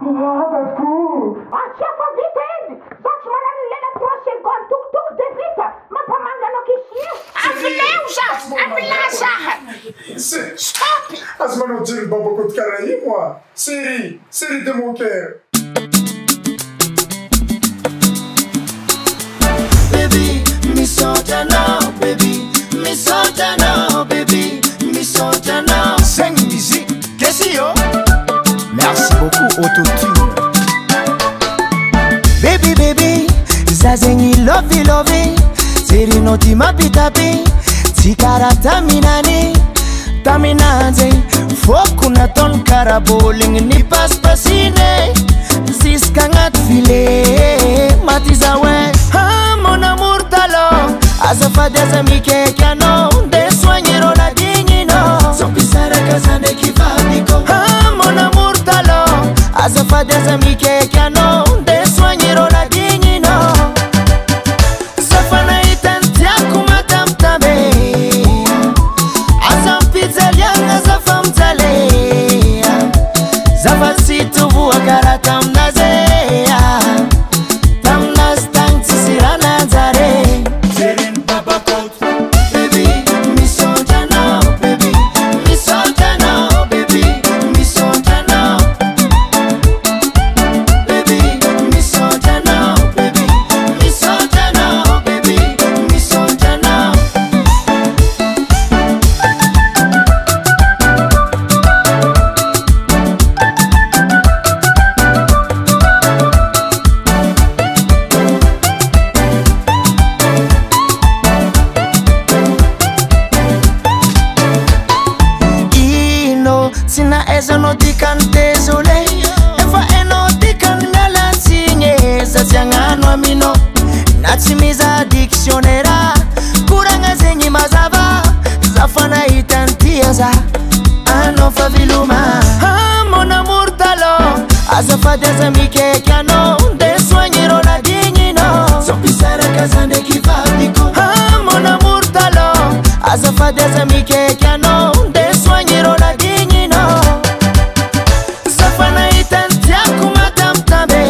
Atia fa vita edy za tsy manano lela 3 secondes tokotoko de vita mampamangana kisia avileo za avila zaha stop azo manao jery babakôty karaha io moi série de mon cœur. Baby, me sorta now, baby, me sorta now, baby, me sorta now. Sing musique, qu'est-ce que yo? Merci beaucoup Autotune. Baby, baby, zazengi lovey, seri noti mapitapi, tikara taminanze, fokuna ton karaboling ni paspasine, ziskangat file, matizawe, mon amour talon, azafade azamike kiano, de soignero la dignino, sopisara kazande kivabiko, mon amour talon, azafade azamike kiano, de soignero la dignino, zafana itantia kumatamtabe, azam pizza lianga zafamtale, zafasitu vua karatam nazea, tamnas tang tisirana zare. Baby, me sorta now, baby, me sorta now, baby, me sorta now. Baby, me sorta now, baby, me sorta now, baby, me sorta now. Ino, sina esa no dikan désolé. Efa eno dikan ngala sinye Zasiangano amino natimiza dictionnaire kuranga zenyi mazava zafana itantiaza ano faviluma mon amour talon azafade azamike kiano de soignero la dignino sopisara kazande kivabiko mon amour talon azafade azamike kiano de soignero la dignino zafana itantia kumatamtabe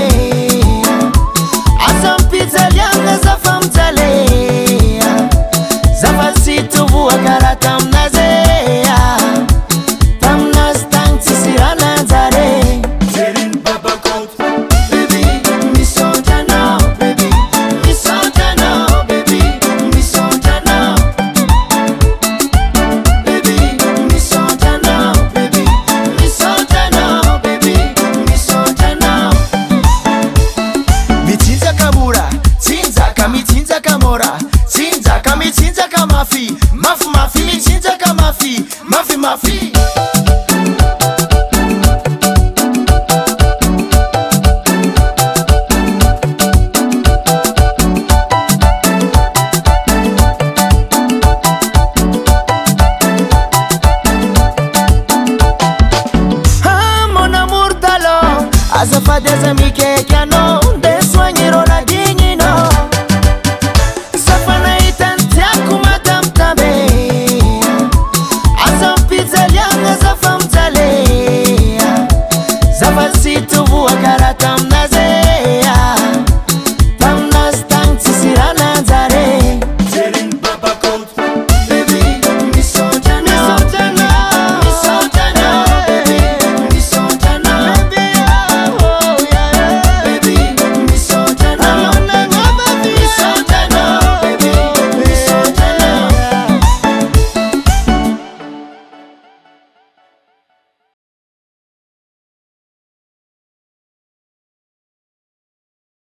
azam pizza lianga zafamtale zafasitu vua karatam nazea tamnas tang tisirana zare. Baby, me sorta now, baby, me sorta now, baby, me sorta now. Baby, me sorta now, baby, me sorta now, baby, me sorta now. Mitsinza kamura, tsinzaka mitsinza kamora, tsinzaka mitsinza kamafi, mafi mitsinza kamafi, mafi. Mon amour talon, azafade azamike kiano, de soignero la dignino, zafana itantia kumatamtabe, azam pizza lianga zafamtale, zafasitu vua kara